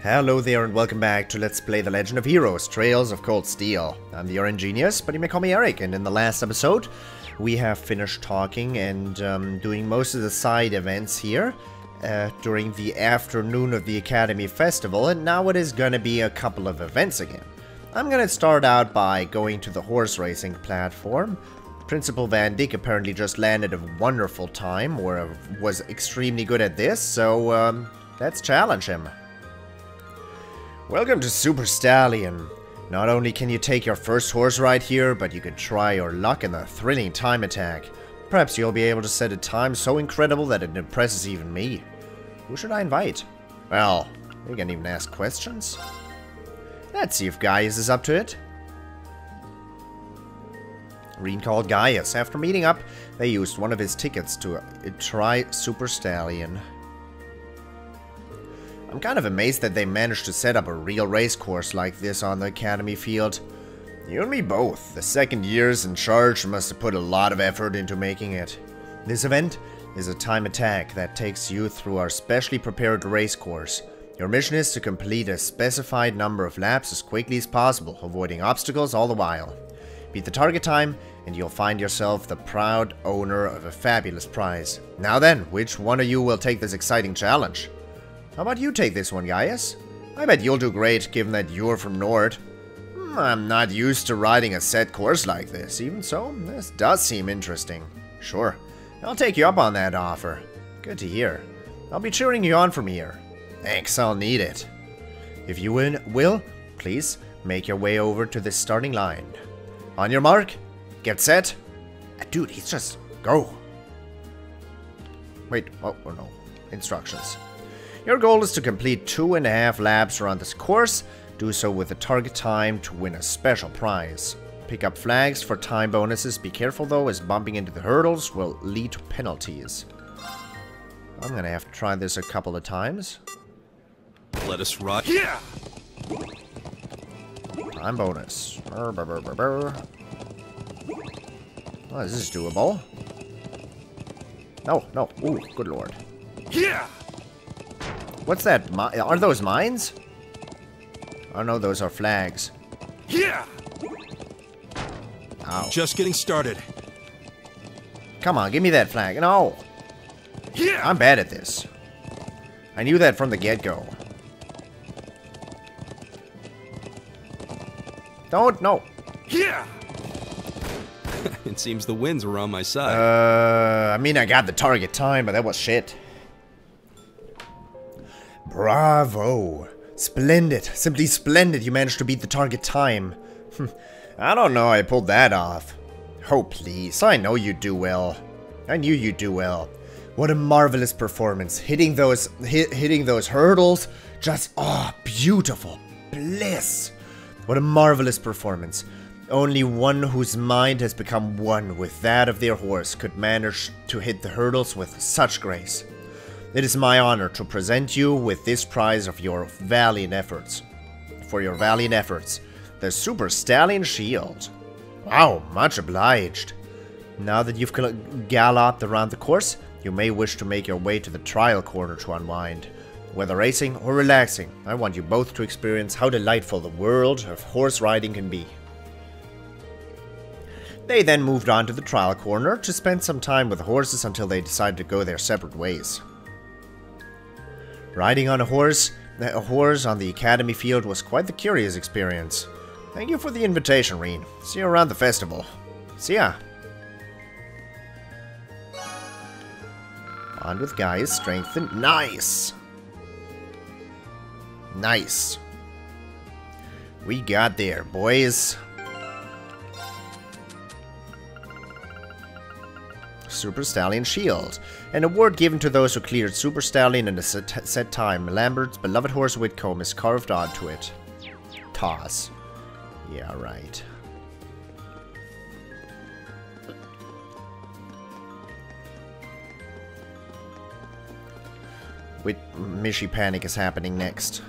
Hello there and welcome back to Let's Play The Legend of Heroes, Trails of Cold Steel. I'm the RNGenius, but you may call me Eric, and in the last episode we have finished talking and doing most of the side events here during the afternoon of the Academy Festival, and now it is gonna be a couple of events again. I'm gonna start out by going to the horse racing platform. Principal Van Dyck apparently just landed a wonderful time, or was extremely good at this, so let's challenge him. Welcome to Super Stallion. Not only can you take your first horse ride here, but you can try your luck in the thrilling time attack. Perhaps you'll be able to set a time so incredible that it impresses even me. Who should I invite? Well, we can even ask questions. Let's see if Gaius is up to it. Rean called Gaius. After meeting up, they used one of his tickets to try Super Stallion. I'm kind of amazed that they managed to set up a real race course like this on the Academy field. You and me both. The second years in charge must have put a lot of effort into making it. This event is a time attack that takes you through our specially prepared race course. Your mission is to complete a specified number of laps as quickly as possible, avoiding obstacles all the while. Beat the target time, and you'll find yourself the proud owner of a fabulous prize. Now then, which one of you will take this exciting challenge? How about you take this one, Gaius? I bet you'll do great, given that you're from Nord. I'm not used to riding a set course like this. Even so, this does seem interesting. Sure, I'll take you up on that offer. Good to hear. I'll be cheering you on from here. Thanks, I'll need it. If you will, please make your way over to the starting line. On your mark, get set. Dude, he's just... go. Wait, oh no. Instructions. Your goal is to complete 2.5 laps around this course. Do so with a target time to win a special prize. Pick up flags for time bonuses. Be careful though, as bumping into the hurdles will lead to penalties. I'm gonna have to try this a couple of times. Let us ride. Yeah! Time bonus. Oh, this is doable. No, no. Ooh, good lord. Yeah! What's that? Are those mines? Oh no, those are flags. Yeah! Ow. Just getting started. Come on, give me that flag. No! Yeah! I'm bad at this. I knew that from the get-go. Don't, no. Yeah! It seems the winds were on my side. I mean, I got the target time, but that was shit. Bravo! Splendid. Simply splendid you managed to beat the target time. I don't know how I pulled that off. Oh, please. I know you do well. I knew you'd do well. What a marvelous performance. Hitting those hurdles. Just, oh, beautiful. Bliss. What a marvelous performance. Only one whose mind has become one with that of their horse could manage to hit the hurdles with such grace. It is my honor to present you with this prize of your valiant efforts. For your valiant efforts, the Super Stallion Shield. Wow, much obliged. Now that you've galloped around the course, you may wish to make your way to the trial corner to unwind. Whether racing or relaxing, I want you both to experience how delightful the world of horse riding can be. They then moved on to the trial corner to spend some time with the horses until they decided to go their separate ways. Riding on a horse on the Academy field was quite the curious experience. Thank you for the invitation, Rean. See you around the festival. See ya. On with Gaius, strengthen. Nice! Nice. We got there, boys. Super Stallion Shield. An award given to those who cleared Super Stallion in a set time. Lambert's beloved horse Whitcomb is carved onto it. Toss. Yeah, right. Wait, Mishy Panic is happening next.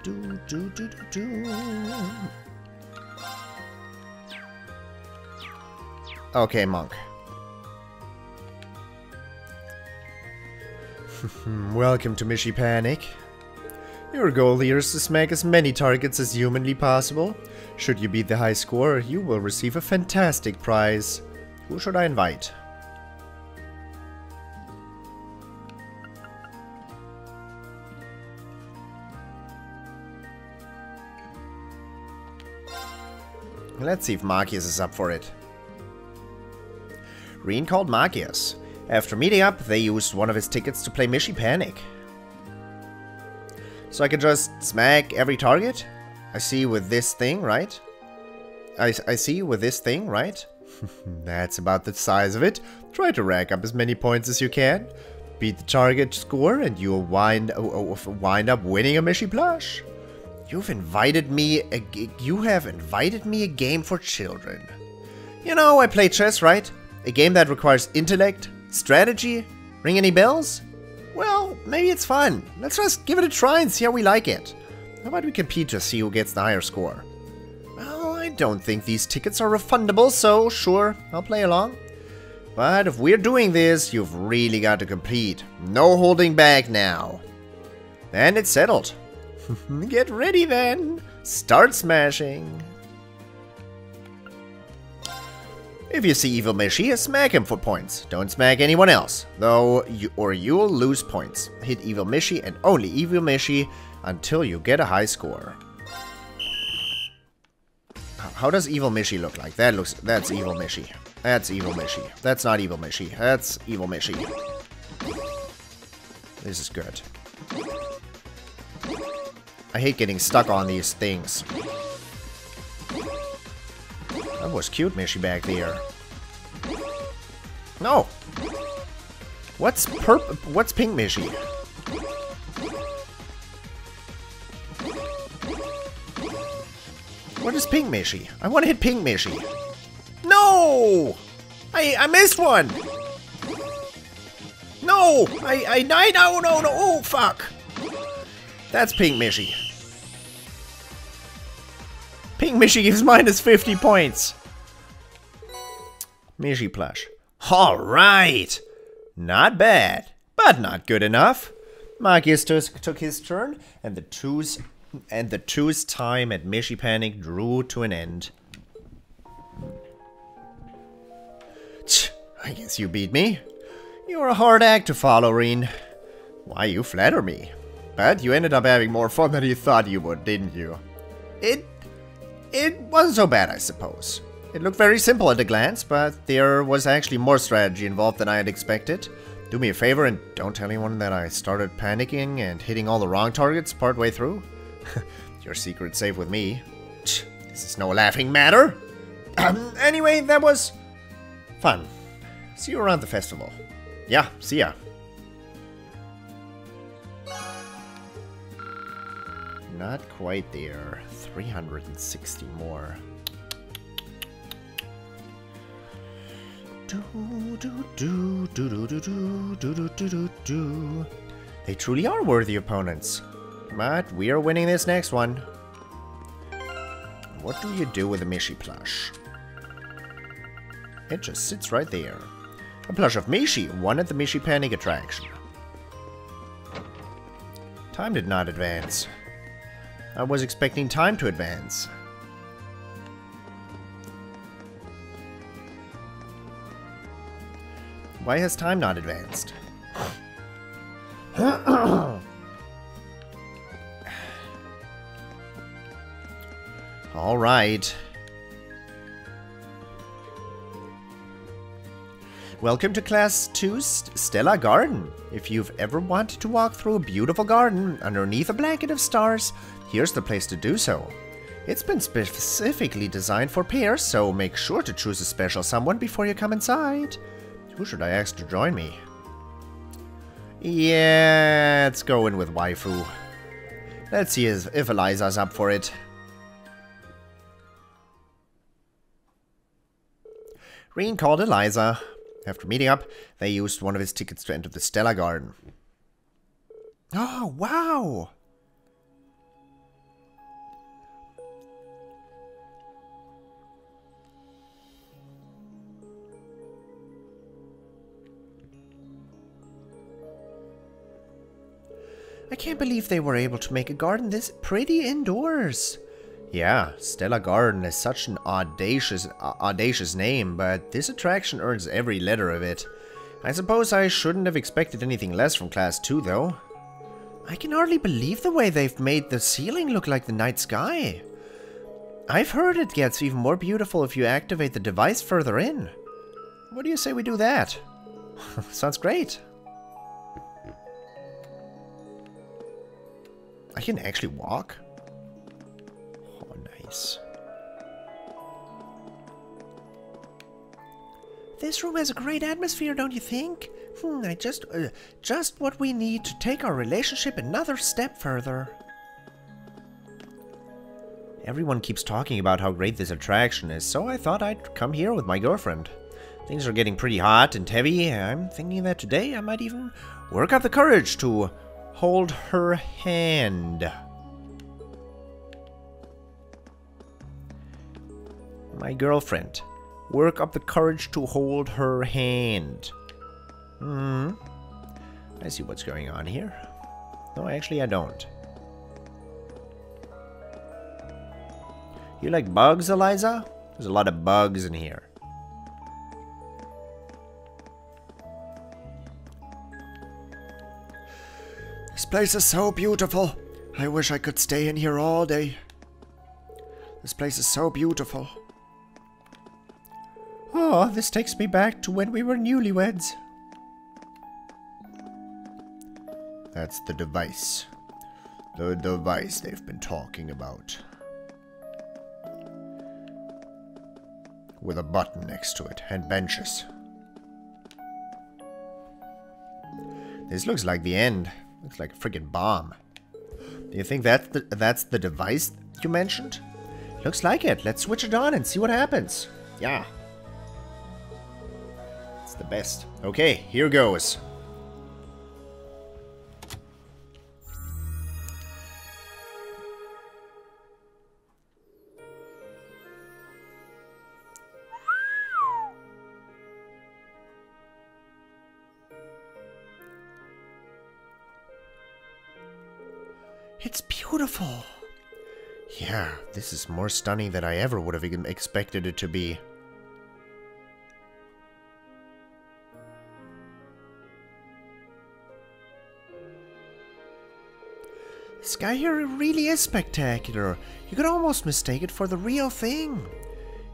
Do, do, do, do, do. Okay, Monk. Welcome to Mishy Panic. Your goal here is to smack as many targets as humanly possible. Should you beat the high score, you will receive a fantastic prize. Who should I invite? Let's see if Marcus is up for it. Rean called Marcus. After meeting up, they used one of his tickets to play Mishy Panic. So I can just smack every target? I see with this thing, right? I see with this thing, right? That's about the size of it. Try to rack up as many points as you can. Beat the target score and you'll wind up winning a Mishy plush. You have invited me a game for children. You know, I play chess, right? A game that requires intellect, strategy. Ring any bells? Well, maybe it's fun. Let's just give it a try and see how we like it. How about we compete to see who gets the higher score? Well, I don't think these tickets are refundable, so sure, I'll play along. But if we're doing this, you've really got to compete. No holding back now. And it's settled. Get ready then. Start smashing. If you see Evil Mishy, smack him for points. Don't smack anyone else, though, or you'll lose points. Hit Evil Mishy and only Evil Mishy until you get a high score. How does Evil Mishy look like? That's Evil Mishy. That's Evil Mishy. That's not Evil Mishy. That's Evil Mishy. This is good. I hate getting stuck on these things. That was cute, Mishy, back there. No! What's pink Mishy? What is pink Mishy? I want to hit pink Mishy. No! I missed one! No! No! Oh, fuck! That's pink Mishy. Pink Mishy gives minus 50 points. Mishy plush. Alright! Not bad, but not good enough. Marcus took his turn, and the two's time at Mishy Panic drew to an end. I guess you beat me. You're a hard act to follow, Rean. Why, you flatter me. But you ended up having more fun than you thought you would, didn't you? It wasn't so bad, I suppose. It looked very simple at a glance, but there was actually more strategy involved than I had expected. Do me a favor and don't tell anyone that I started panicking and hitting all the wrong targets partway through. Your secret's safe with me. This is no laughing matter. Anyway, that was fun. See you around the festival. Yeah, see ya. Not quite there. 360 more. They truly are worthy opponents. But we are winning this next one. What do you do with a Mishy plush? It just sits right there. A plush of Mishy, one at the Mishy Panic attraction. Time did not advance. I was expecting time to advance. Why has time not advanced? All right. Welcome to Class 2's Stellar Garden. If you've ever wanted to walk through a beautiful garden underneath a blanket of stars, here's the place to do so. It's been specifically designed for pairs, so make sure to choose a special someone before you come inside. Who should I ask to join me? Yeah, let's go in with waifu. Let's see if Eliza's up for it. Rean called Eliza. After meeting up, they used one of his tickets to enter the Stellar Garden. Oh, wow! I can't believe they were able to make a garden this pretty indoors. Yeah, Stella Garden is such an audacious name, but this attraction earns every letter of it. I suppose I shouldn't have expected anything less from Class 2, though. I can hardly believe the way they've made the ceiling look like the night sky. I've heard it gets even more beautiful if you activate the device further in. What do you say we do that? Sounds great. I can actually walk? Oh, nice. This room has a great atmosphere, don't you think? Just what we need to take our relationship another step further. Everyone keeps talking about how great this attraction is, so I thought I'd come here with my girlfriend. Things are getting pretty hot and heavy. I'm thinking that today I might even work up the courage to hold her hand. My girlfriend. Work up the courage to hold her hand. I see what's going on here. No, actually I don't. You like bugs, Eliza? There's a lot of bugs in here. This place is so beautiful. I wish I could stay in here all day. This place is so beautiful. Oh, this takes me back to when we were newlyweds. That's the device. The device they've been talking about. With a button next to it, and benches. This looks like the end. Looks like a freaking bomb. Do you think that's the device you mentioned? Looks like it. Let's switch it on and see what happens. Yeah. It's the best. Okay, here goes. It's beautiful. Yeah, this is more stunning than I ever would have expected it to be. The sky here really is spectacular. You could almost mistake it for the real thing.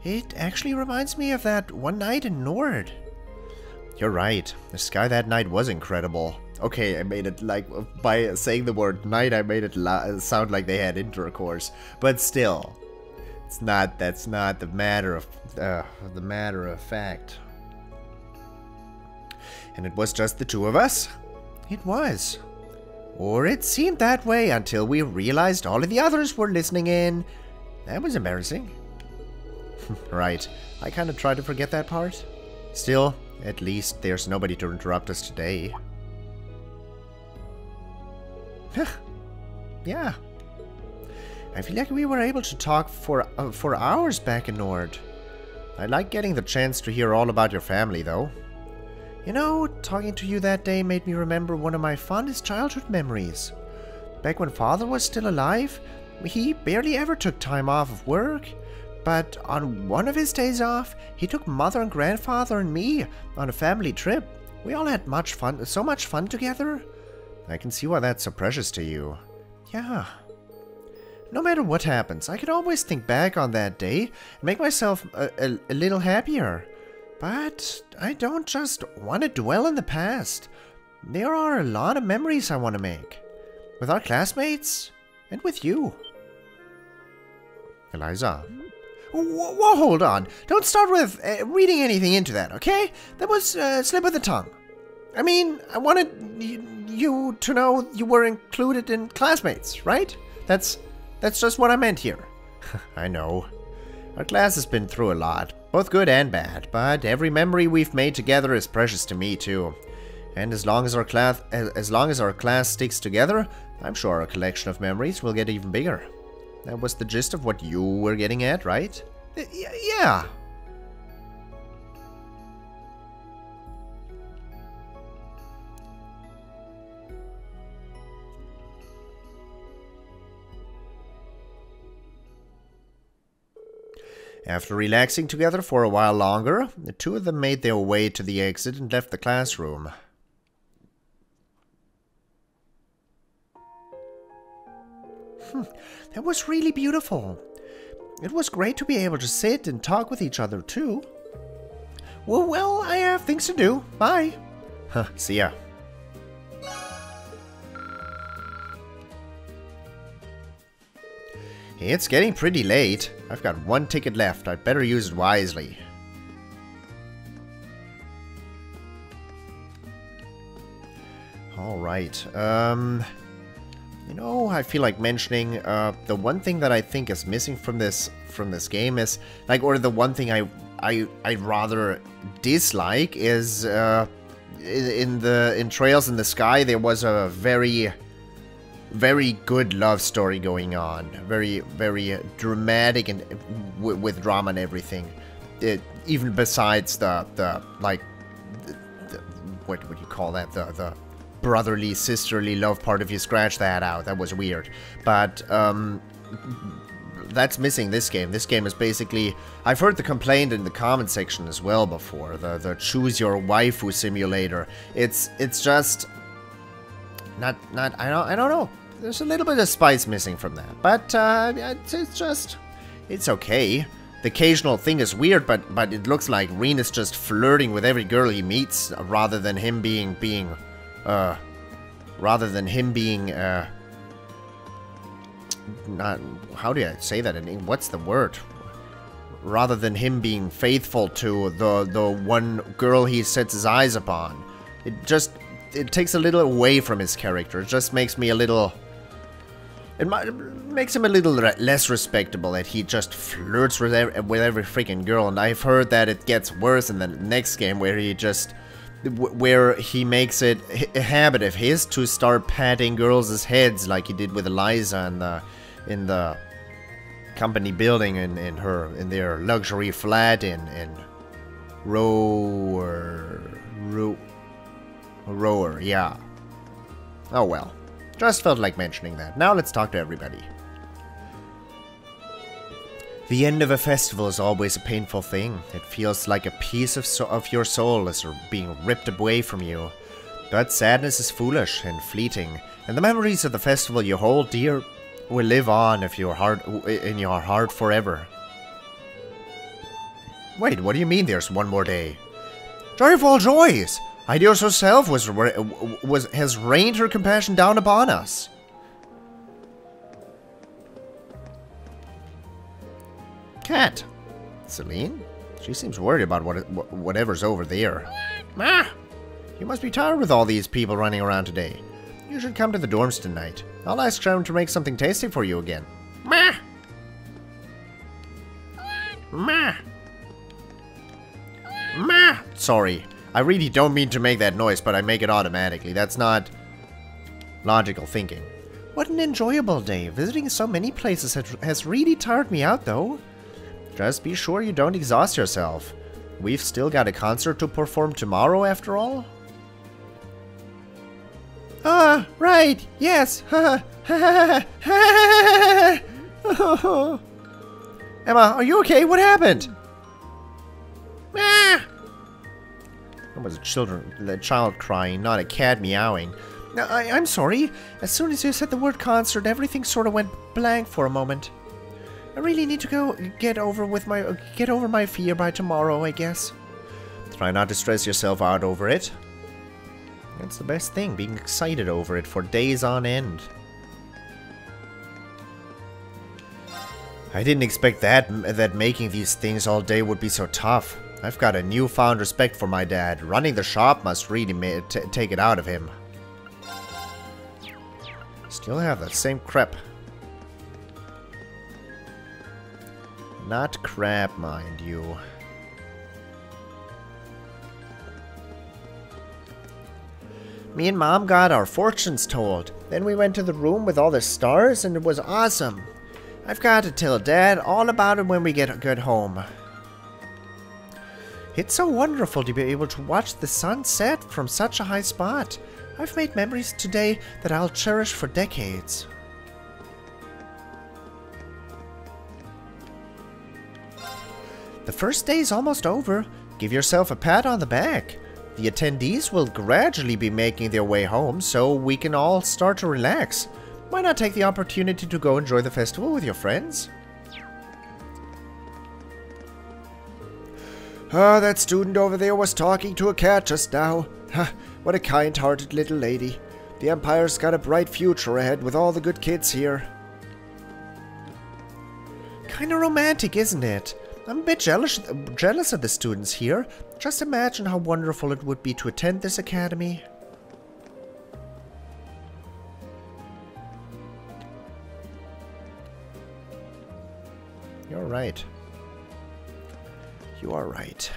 It actually reminds me of that one night in Nord. You're right. The sky that night was incredible. Okay, I made it like, by saying the word night, I made it sound like they had intercourse. But still, that's not the matter of fact. And it was just the two of us? It was. Or it seemed that way until we realized all of the others were listening in. That was embarrassing. Right, I kind of tried to forget that part. Still, at least there's nobody to interrupt us today. Yeah. I feel like we were able to talk for hours back in Nord. I like getting the chance to hear all about your family, though. You know, talking to you that day made me remember one of my fondest childhood memories. Back when Father was still alive, he barely ever took time off of work. But on one of his days off, he took Mother and Grandfather and me on a family trip. We all had so much fun together. I can see why that's so precious to you. Yeah. No matter what happens, I can always think back on that day and make myself a little happier. But I don't just want to dwell in the past. There are a lot of memories I want to make. With our classmates, and with you. Eliza. Whoa, hold on. Don't start with reading anything into that, okay? That was a slip of the tongue. I mean, I wanted you to know you were included in classmates, right? That's just what I meant here. I know. Our class has been through a lot, both good and bad, but every memory we've made together is precious to me too. And as long as our class sticks together, I'm sure our collection of memories will get even bigger. That was the gist of what you were getting at, right? Yeah. After relaxing together for a while longer, the two of them made their way to the exit and left the classroom. That was really beautiful. It was great to be able to sit and talk with each other, too. Well, I have things to do. Bye. See ya. It's getting pretty late. I've got one ticket left. I'd better use it wisely. Alright, you know, I feel like mentioning, the one thing that I think is missing from this game is, like, or the one thing I'd rather dislike is, in Trails in the Sky, there was a very good love story going on. Very dramatic and with drama and everything. Even besides the what would you call that? The brotherly, sisterly love part. If you scratch that out, that was weird. But that's missing this game. This game is basically, I've heard the complaint in the comment section as well before, the choose your waifu simulator. It's just not I don't know. There's a little bit of spice missing from that, but it's okay. The occasional thing is weird, but it looks like Rean is just flirting with every girl he meets, rather than him being not, how do I say that in English? What's the word? Rather than him being faithful to the one girl he sets his eyes upon. It takes a little away from his character. It just makes me a little... It makes him a little less respectable that he just flirts with every freaking girl. And I've heard that it gets worse in the next game, where he makes it a habit of his to start patting girls' heads like he did with Eliza in the company building in their luxury flat in Rower, yeah. Oh well. Just felt like mentioning that. Now let's talk to everybody. The end of a festival is always a painful thing. It feels like a piece of your soul is being ripped away from you. But sadness is foolish and fleeting, and the memories of the festival you hold dear will live on in your heart forever. Wait, what do you mean there's one more day? Joy of all joys! Ideos herself has rained her compassion down upon us. Cat. Celine? She seems worried about whatever's over there. Ma! You must be tired with all these people running around today. You should come to the dorms tonight. I'll ask Sharon to make something tasty for you again. Ma! Ma! Ma! Sorry. I really don't mean to make that noise, but I make it automatically. That's not logical thinking. What an enjoyable day. Visiting so many places has really tired me out, though. Just be sure you don't exhaust yourself. We've still got a concert to perform tomorrow, after all. Ah, right. Yes. Emma, are you okay? What happened? Ah! That was a child crying, not a cat meowing. I'm sorry. As soon as you said the word concert, everything sort of went blank for a moment. I really need to go get over my fear by tomorrow, I guess. Try not to stress yourself out over it. That's the best thing, being excited over it for days on end. I didn't expect that making these things all day would be so tough. I've got a newfound respect for my dad. Running the shop must really take it out of him. Still have that same crap. Not crap, mind you. Me and Mom got our fortunes told. Then we went to the room with all the stars and it was awesome. I've got to tell Dad all about it when we get home. It's so wonderful to be able to watch the sun set from such a high spot. I've made memories today that I'll cherish for decades. The first day is almost over. Give yourself a pat on the back. The attendees will gradually be making their way home, so we can all start to relax. Why not take the opportunity to go enjoy the festival with your friends? Ah, that student over there was talking to a cat just now. Ha, what a kind-hearted little lady. The Empire's got a bright future ahead with all the good kids here. Kinda romantic, isn't it? I'm a bit jealous of the students here. Just imagine how wonderful it would be to attend this academy. You're right. You are right.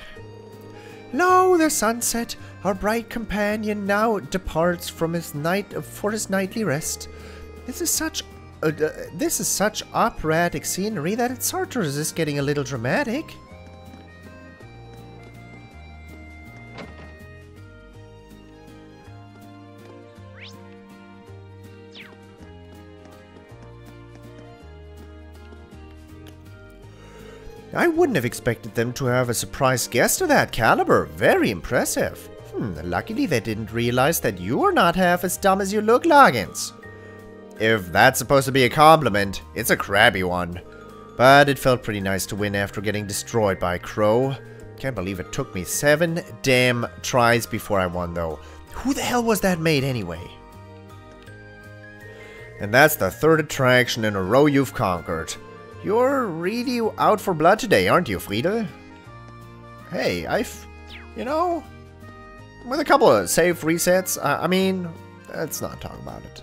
Lo, the sunset. Our bright companion now departs from his nightly rest. This is such operatic scenery that it's hard to resist getting a little dramatic. I wouldn't have expected them to have a surprise guest of that caliber. Very impressive. Luckily they didn't realize that you are not half as dumb as you look, Loggins. If that's supposed to be a compliment, it's a crabby one. But it felt pretty nice to win after getting destroyed by Crow. Can't believe it took me 7 damn tries before I won, though. Who the hell was that mate anyway? And that's the 3rd attraction in a row you've conquered. You're really out for blood today, aren't you, Friedel? Hey, you know, with a couple of save resets, I mean, let's not talk about it.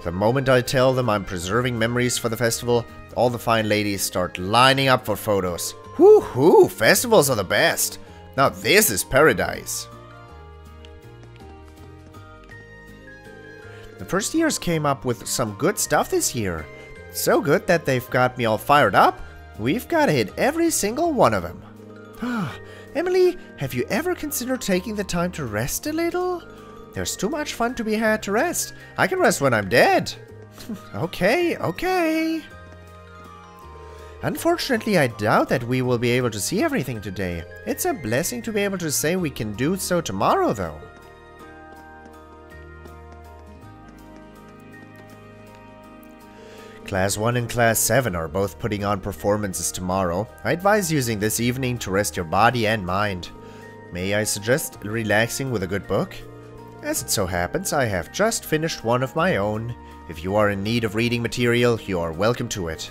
The moment I tell them I'm preserving memories for the festival, all the fine ladies start lining up for photos. Woohoo! Festivals are the best! Now this is paradise! The first years came up with some good stuff this year. So good that they've got me all fired up. We've got to hit every single one of them. Emily, have you ever considered taking the time to rest a little? There's too much fun to be had to rest. I can rest when I'm dead. Okay. Unfortunately, I doubt that we will be able to see everything today. It's a blessing to be able to say we can do so tomorrow, though. Class 1 and Class 7 are both putting on performances tomorrow. I advise using this evening to rest your body and mind. May I suggest relaxing with a good book? As it so happens, I have just finished one of my own. If you are in need of reading material, you are welcome to it.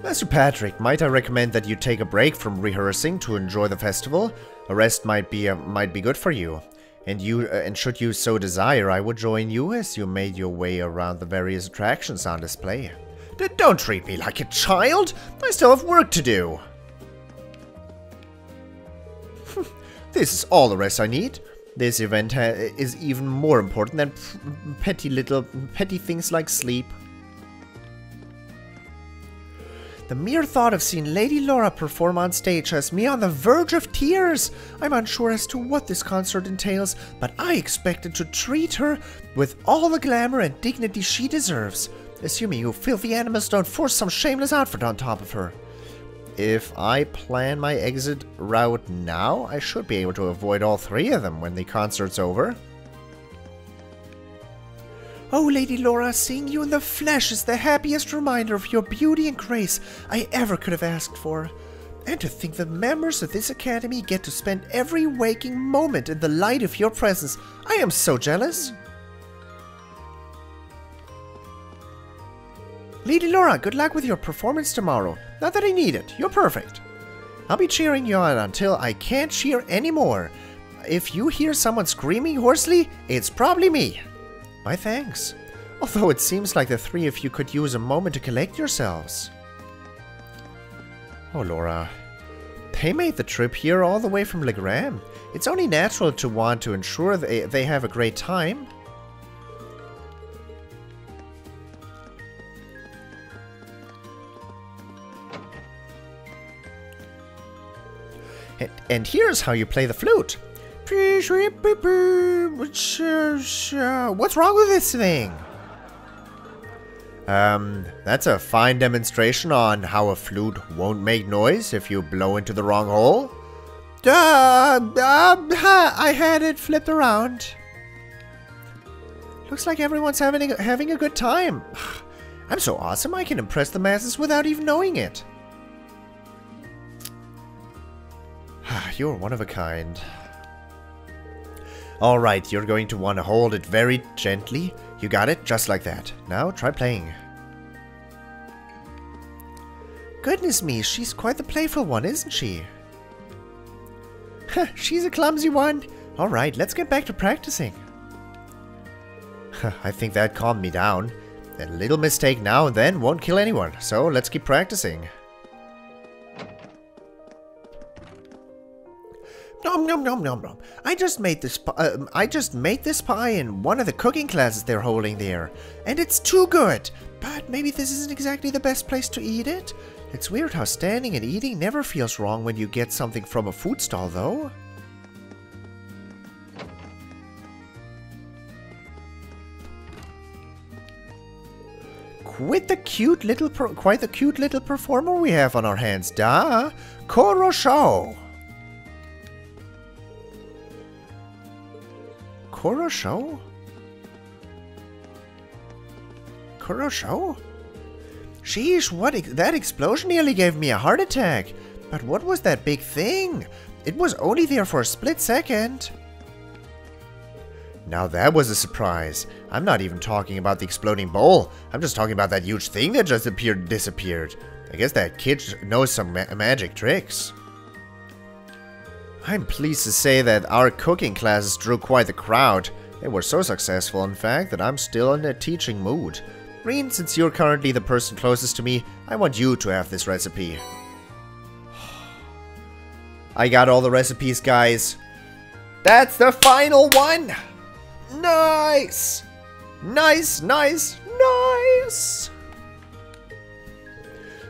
Master Patrick, might I recommend that you take a break from rehearsing to enjoy the festival? A rest might be good for you. And should you so desire, I would join you as you made your way around the various attractions on display. Don't treat me like a child! I still have work to do! This is all the rest I need. This event is even more important than petty things like sleep. The mere thought of seeing Lady Laura perform on stage has me on the verge of tears. I'm unsure as to what this concert entails, but I expected to treat her with all the glamour and dignity she deserves. Assuming you filthy animals don't force some shameless outfit on top of her. If I plan my exit route now, I should be able to avoid all 3 of them when the concert's over. Oh, Lady Laura, seeing you in the flesh is the happiest reminder of your beauty and grace I ever could have asked for. And to think the members of this academy get to spend every waking moment in the light of your presence. I am so jealous. Lady Laura, good luck with your performance tomorrow. Not that I need it. You're perfect. I'll be cheering you on until I can't cheer anymore. If you hear someone screaming hoarsely, it's probably me. My thanks. Although it seems like the 3 of you could use a moment to collect yourselves. Oh, Laura. They made the trip here all the way from Legram. It's only natural to want to ensure they have a great time. And here's how you play the flute. What's wrong with this thing? That's a fine demonstration on how a flute won't make noise if you blow into the wrong hole. I had it flipped around. Looks like everyone's having a good time. I'm so awesome I can impress the masses without even knowing it. You're one of a kind. Alright, you're going to want to hold it very gently. You got it? Just like that. Now, try playing. Goodness me, she's quite the playful one, isn't she? She's a clumsy one. Alright, let's get back to practicing. I think that calmed me down. A little mistake now and then won't kill anyone, so let's keep practicing. Nom nom nom nom nom. I just made this pie in one of the cooking classes they're holding there, and it's too good. But maybe this isn't exactly the best place to eat it. It's weird how standing and eating never feels wrong when you get something from a food stall, though. Quite the cute little performer we have on our hands, da. Korosho. Korosho? Korosho? Sheesh, that explosion nearly gave me a heart attack. But what was that big thing? It was only there for a split second. Now that was a surprise. I'm not even talking about the exploding bowl. I'm just talking about that huge thing that just disappeared. I guess that kid knows some magic tricks. I'm pleased to say that our cooking classes drew quite the crowd. They were so successful, in fact, that I'm still in a teaching mood. Rean, since you're currently the person closest to me, I want you to have this recipe. I got all the recipes, guys. That's the final one! Nice! Nice, nice, nice!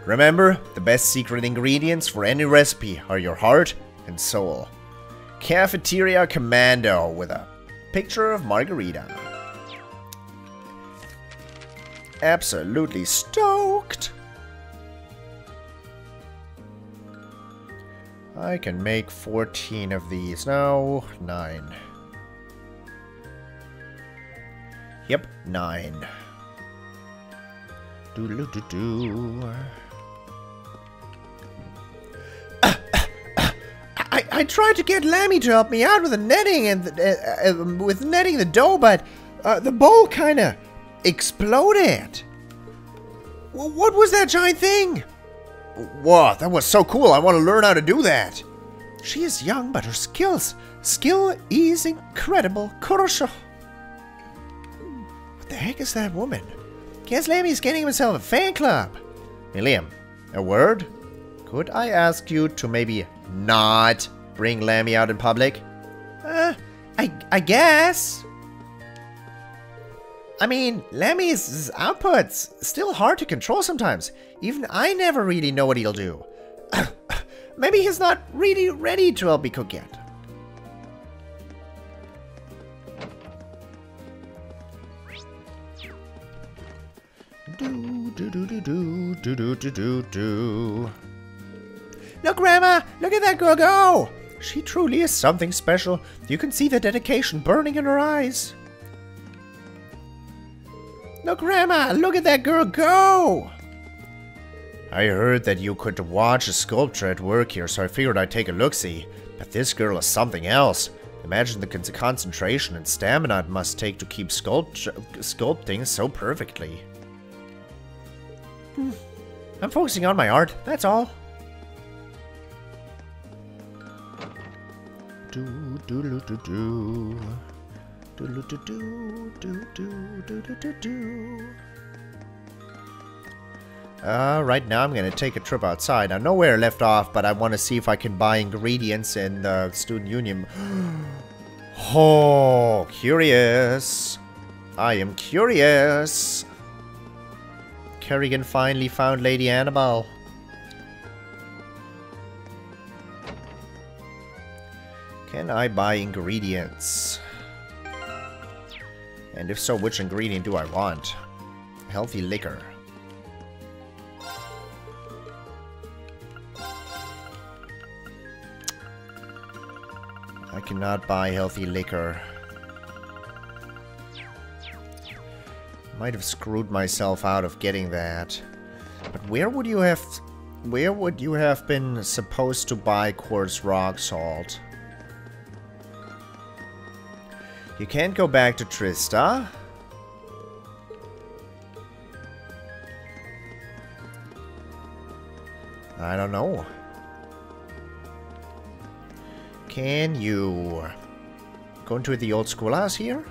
Remember, the best secret ingredients for any recipe are your heart and soul. Cafeteria Commando with a picture of Margarita. Absolutely stoked! I can make 14 of these. No, 9. Yep, 9. Doodle-doo-doo-doo. I tried to get Lammy to help me out with the netting and with netting the dough, but the bowl kind of exploded. What was that giant thing? Whoa, that was so cool. I want to learn how to do that. She is young, but her skill is incredible. Kurosho. What the heck is that woman? Guess Lammy's getting himself a fan club. William, a word? Could I ask you to maybe not bring Lammy out in public? I guess. I mean, Lammy's output's still hard to control sometimes. Even I never really know what he'll do. Maybe he's not really ready to help me cook yet. Look, Grandma! Look at that girl go! She truly is something special. You can see the dedication burning in her eyes. No, Grandma, look at that girl go! I heard that you could watch a sculptor at work here, so I figured I'd take a look-see. But this girl is something else. Imagine the concentration and stamina it must take to keep sculpting so perfectly. I'm focusing on my art, that's all. Right now I'm gonna take a trip outside. I know where I left off, but I want to see if I can buy ingredients in the student union. Oh, curious. I am curious. Kerrigan finally found Lady Annabelle. Can I buy ingredients? And if so, which ingredient do I want? Healthy liquor. I cannot buy healthy liquor. Might have screwed myself out of getting that. But where would you have been supposed to buy quartz rock salt? You can't go back to Trista. I don't know. Can you go into the old schoolhouse here?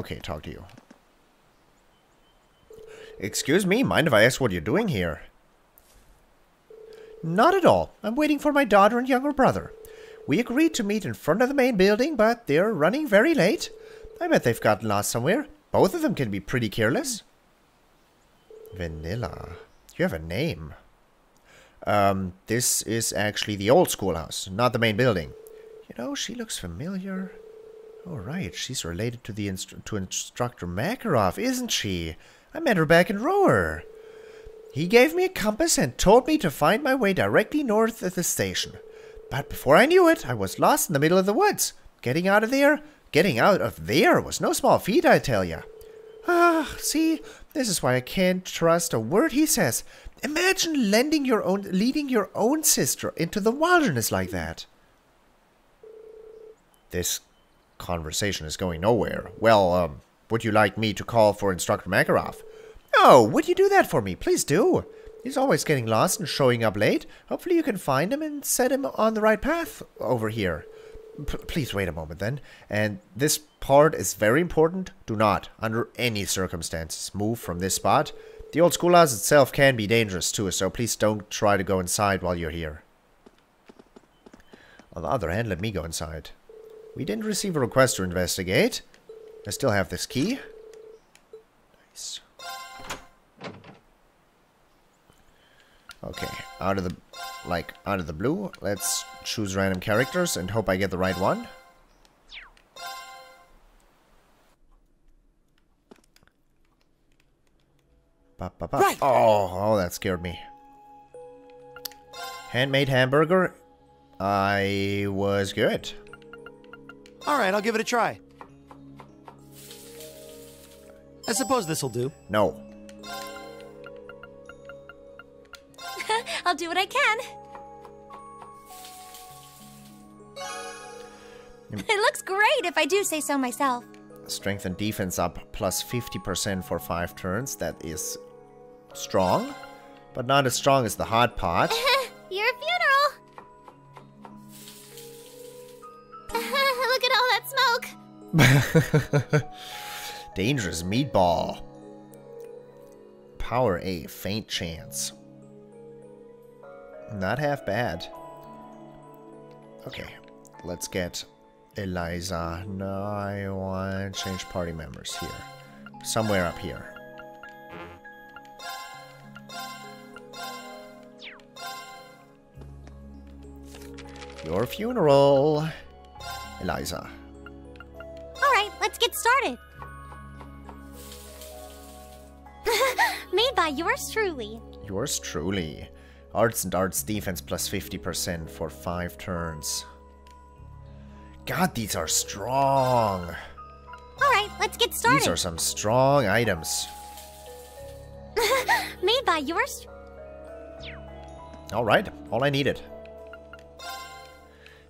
Okay, talk to you. Excuse me, mind if I ask what you're doing here? Not at all. I'm waiting for my daughter and younger brother. We agreed to meet in front of the main building, but they're running very late. I bet they've gotten lost somewhere. Both of them can be pretty careless. Vanilla. You have a name. This is actually the old schoolhouse, not the main building. You know, she looks familiar. Oh, right. She's related to the Instructor Makarov, isn't she? I met her back in Rower. He gave me a compass and told me to find my way directly north of the station. But before I knew it, I was lost in the middle of the woods. Getting out of there was no small feat, I tell ya. Ah, see, this is why I can't trust a word he says. Imagine leading your own sister into the wilderness like that. This conversation is going nowhere. Well, would you like me to call for Instructor Makarov? Oh, would you do that for me? Please do. He's always getting lost and showing up late. Hopefully you can find him and set him on the right path over here. Please wait a moment then. And this part is very important. Do not, under any circumstances, move from this spot. The old schoolhouse itself can be dangerous too, so please don't try to go inside while you're here. On the other hand, let me go inside. We didn't receive a request to investigate. I still have this key. Nice. Okay, out of the blue, let's choose random characters and hope I get the right one. Right. Oh, that scared me. Handmade hamburger. I was good. Alright, I'll give it a try. I suppose this'll do. No. I'll do what I can. It looks great if I do say so myself. Strength and defense up plus 50% for 5 turns. That is strong, but not as strong as the hot pot. Your funeral. Look at all that smoke. Dangerous meatball. Power A, faint chance. Not half bad. Okay, let's get Eliza. No, I want to change party members here. Somewhere up here. Your funeral, Eliza. Alright, let's get started. Made by yours truly. Yours truly. Arts and arts defense plus 50% for 5 turns. God, these are strong. Alright, let's get started. These are some strong items. Made by yours. Alright, all I needed.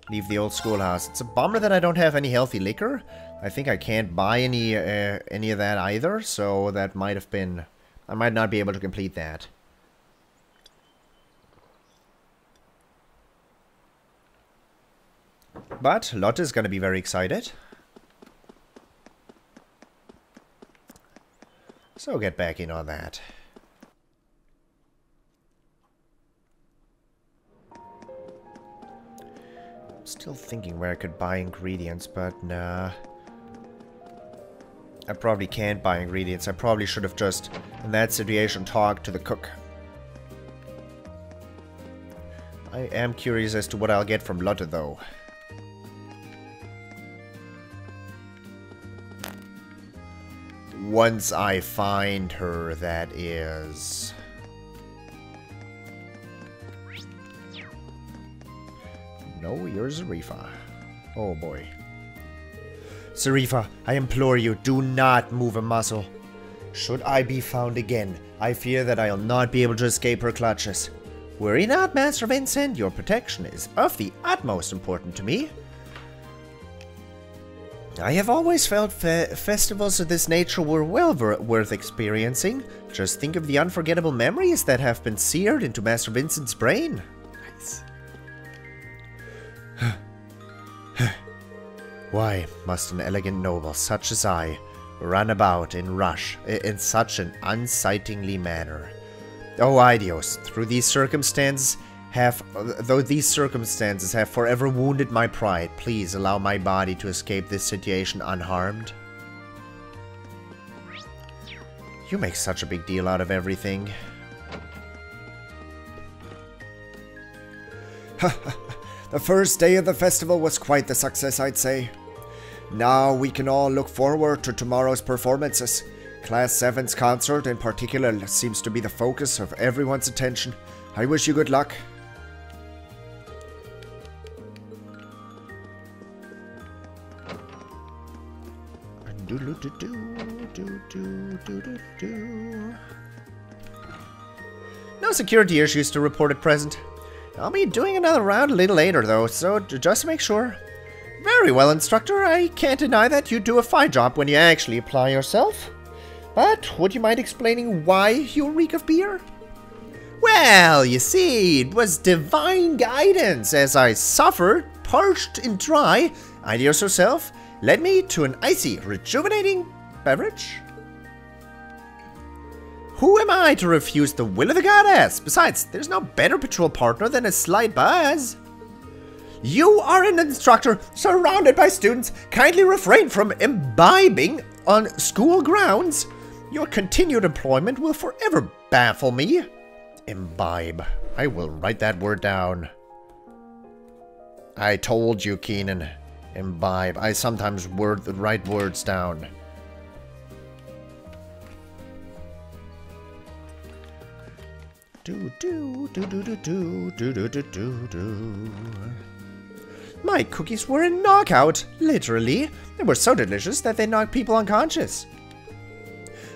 Leave the old schoolhouse. It's a bummer that I don't have any healthy liquor. I think I can't buy any of that either, so that might have been... I might not be able to complete that. But Lotte is going to be very excited. So get back in on that. I'm still thinking where I could buy ingredients, but nah. I probably can't buy ingredients. I probably should have just, in that situation, talked to the cook. I am curious as to what I'll get from Lotte, though. Once I find her, that is. No, you're Zarifa. Oh boy. Zarifa, I implore you, do not move a muscle. Should I be found again, I fear that I'll not be able to escape her clutches. Worry not, Master Vincent, your protection is of the utmost importance to me. I have always felt festivals of this nature were well worth experiencing. Just think of the unforgettable memories that have been seared into Master Vincent's brain. Nice. Why must an elegant noble such as I run about in such an unsightly manner? Oh, Idios, though these circumstances have forever wounded my pride, please allow my body to escape this situation unharmed. You make such a big deal out of everything. The first day of the festival was quite the success, I'd say. Now we can all look forward to tomorrow's performances. Class 7's concert in particular seems to be the focus of everyone's attention. I wish you good luck. No security issues to report at present. I'll be doing another round a little later though, so just to make sure. Very well, instructor. I can't deny that you do a fine job when you actually apply yourself. But would you mind explaining why you reek of beer? Well, you see, it was divine guidance as I suffered, parched and dry. Ideas herself led me to an icy, rejuvenating beverage. Who am I to refuse the will of the goddess? Besides, there's no better patrol partner than a slight buzz. You are an instructor surrounded by students. Kindly refrain from imbibing on school grounds. Your continued employment will forever baffle me. Imbibe. I will write that word down. I told you, Keenan. Imbibe. I sometimes write words down. My cookies were a knockout, literally. They were so delicious that they knocked people unconscious.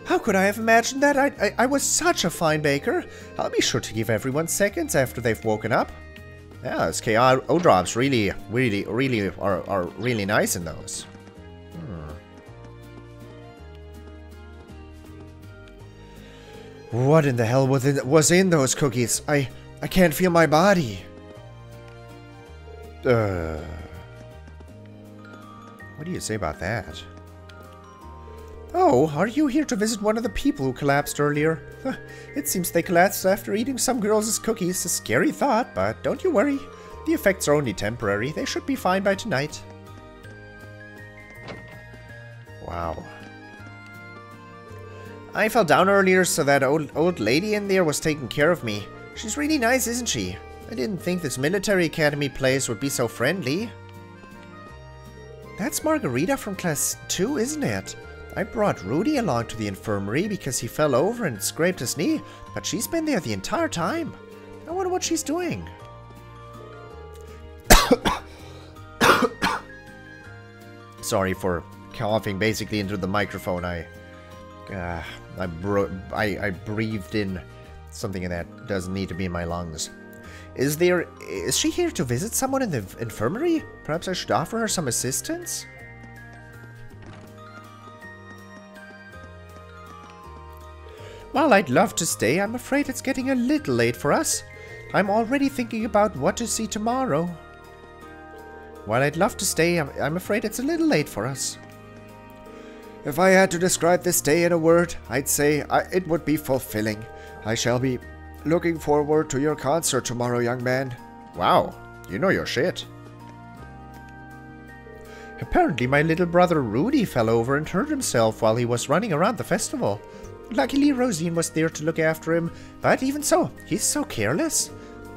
How could I have imagined that? I was such a fine baker. I'll be sure to give everyone seconds after they've woken up. Yeah, those KO drops really are really nice in those. What in the hell was in those cookies? I can't feel my body. What do you say about that? Oh, are you here to visit one of the people who collapsed earlier? It seems they collapsed after eating some girls' cookies. A scary thought, but don't you worry. The effects are only temporary. They should be fine by tonight. Wow. I fell down earlier, so that old lady in there was taking care of me. She's really nice, isn't she? I didn't think this military academy place would be so friendly. That's Margarita from Class 2, isn't it? I brought Rudy along to the infirmary because he fell over and scraped his knee, but she's been there the entire time. I wonder what she's doing. Sorry for coughing basically into the microphone. I breathed in something that doesn't need to be in my lungs. Is she here to visit someone in the infirmary? Perhaps I should offer her some assistance? While I'd love to stay, I'm afraid it's getting a little late for us. I'm already thinking about what to see tomorrow. While I'd love to stay, I'm afraid it's a little late for us. If I had to describe this day in a word, I'd say it would be fulfilling. I shall be looking forward to your concert tomorrow, young man. Wow, you know your shit. Apparently my little brother Rudy fell over and hurt himself while he was running around the festival. Luckily Rosine was there to look after him, but even so, he's so careless.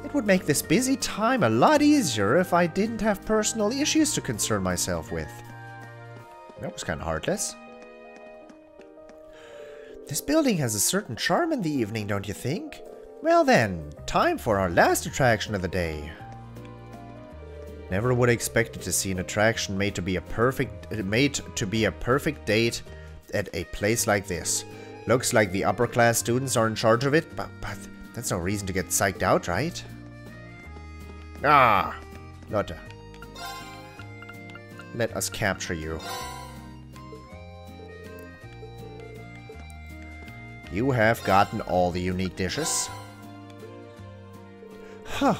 It would make this busy time a lot easier if I didn't have personal issues to concern myself with. That was kind of heartless. This building has a certain charm in the evening, don't you think? Well then, time for our last attraction of the day. Never would have expected to see an attraction made to be a perfect date at a place like this. Looks like the upper class students are in charge of it, but that's no reason to get psyched out, right? Ah, Lotte. Let us capture you. You have gotten all the unique dishes. Huh.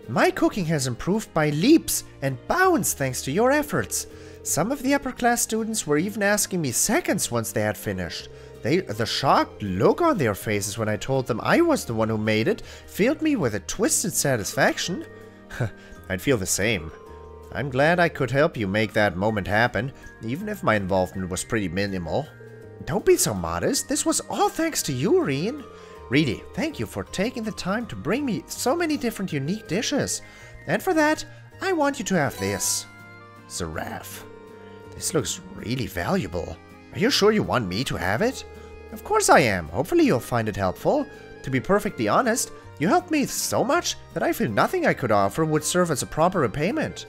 My cooking has improved by leaps and bounds thanks to your efforts. Some of the upper class students were even asking me seconds once they had finished. The shocked look on their faces when I told them I was the one who made it filled me with a twisted satisfaction. I'd feel the same. I'm glad I could help you make that moment happen, even if my involvement was pretty minimal. Don't be so modest. This was all thanks to you, Rean. Reedy, thank you for taking the time to bring me so many different unique dishes. And for that, I want you to have this. Giraffe. This looks really valuable. Are you sure you want me to have it? Of course I am. Hopefully you'll find it helpful. To be perfectly honest, you helped me so much that I feel nothing I could offer would serve as a proper repayment.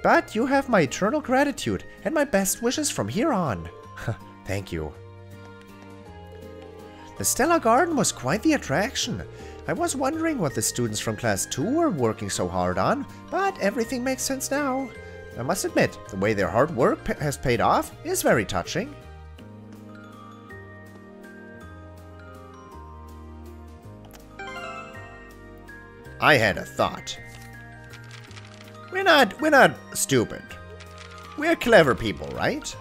But you have my eternal gratitude and my best wishes from here on. Thank you. The Stella Garden was quite the attraction. I was wondering what the students from Class 2 were working so hard on, but everything makes sense now. I must admit, the way their hard work has paid off is very touching. I had a thought. We're not stupid. We're clever people, right?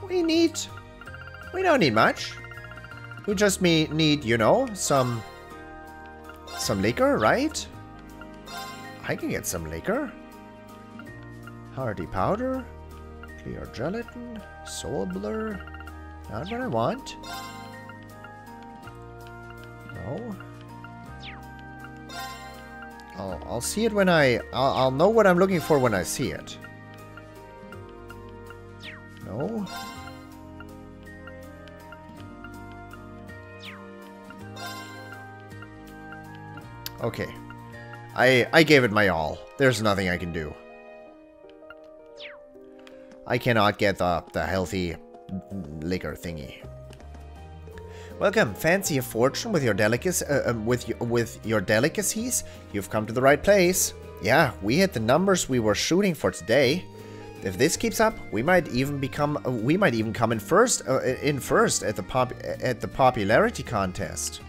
We don't need much. We just need, you know, some liquor, right? I can get some liquor. Hardy powder, clear gelatin, soul blur. Not what I want. No. I'll see it when I'll know what I'm looking for when I see it. No. Okay. I gave it my all. There's nothing I can do. I cannot get the healthy liquor thingy. Welcome, fancy a fortune with your with your delicacies? You've come to the right place. Yeah, we hit the numbers we were shooting for today. If this keeps up, we might even come in first at the popularity contest.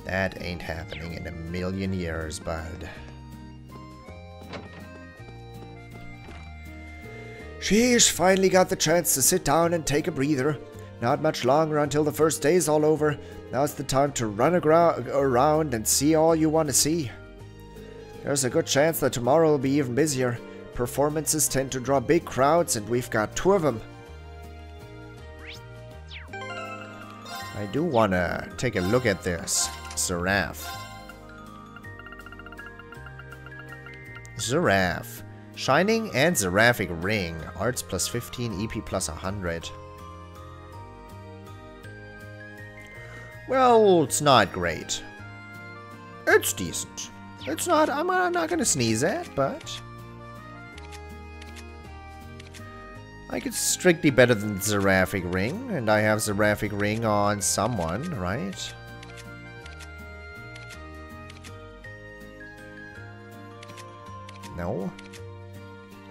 That ain't happening in a million years, bud. Sheesh, finally got the chance to sit down and take a breather. Not much longer until the first day's all over. Now's the time to run around and see all you want to see. There's a good chance that tomorrow will be even busier. Performances tend to draw big crowds, and we've got 2 of them. I do want to take a look at this. Giraffe. Giraffe. Shining and Giraffic Ring. Arts plus 15, EP plus 100. Well, it's not great. It's decent. It's not, I'm not gonna sneeze at, but I could strictly better than Giraffic Ring, and I have Giraffic Ring on someone, right? No.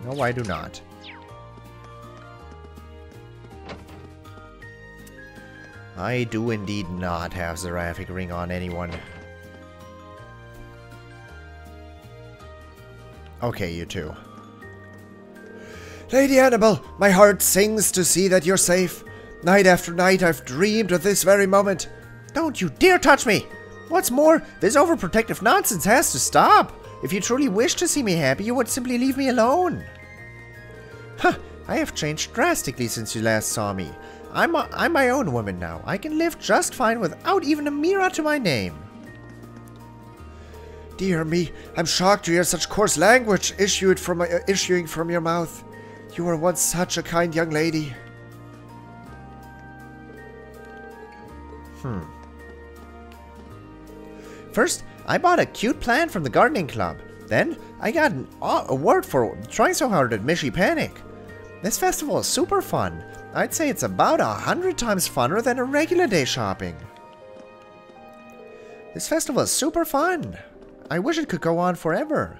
No, I do not. I do indeed not have Giraffic Ring on anyone. Okay, you two. Lady Annabelle, my heart sings to see that you're safe. Night after night I've dreamed of this very moment. Don't you dare touch me! What's more, this overprotective nonsense has to stop. If you truly wish to see me happy, you would simply leave me alone. Huh, I have changed drastically since you last saw me. I'm my own woman now. I can live just fine without even a Mira to my name. Dear me, I'm shocked to hear such coarse language issuing from your mouth. You were once such a kind young lady. First, I bought a cute plant from the gardening club. Then, I got an award for trying so hard at Mishy Panic. This festival is super fun. I'd say it's about 100 times funner than a regular day shopping. This festival is super fun. I wish it could go on forever.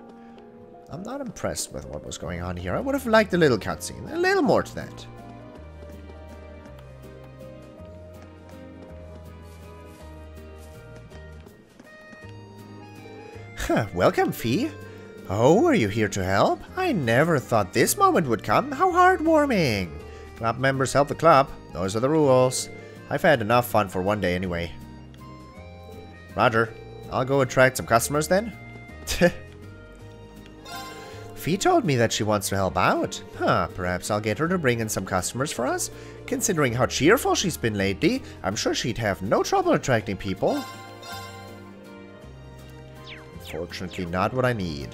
I'm not impressed with what was going on here. I would have liked a little cutscene. A little more to that. Welcome, Fee. Oh, are you here to help? I never thought this moment would come. How heartwarming. Club members help the club. Those are the rules. I've had enough fun for one day anyway. Roger. I'll go attract some customers then. Fee told me that she wants to help out. Perhaps I'll get her to bring in some customers for us. Considering how cheerful she's been lately, I'm sure she'd have no trouble attracting people. Unfortunately, not what I need.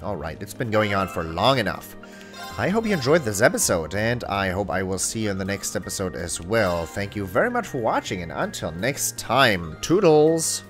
Alright, it's been going on for long enough. I hope you enjoyed this episode, and I hope I will see you in the next episode as well. Thank you very much for watching, and until next time, toodles!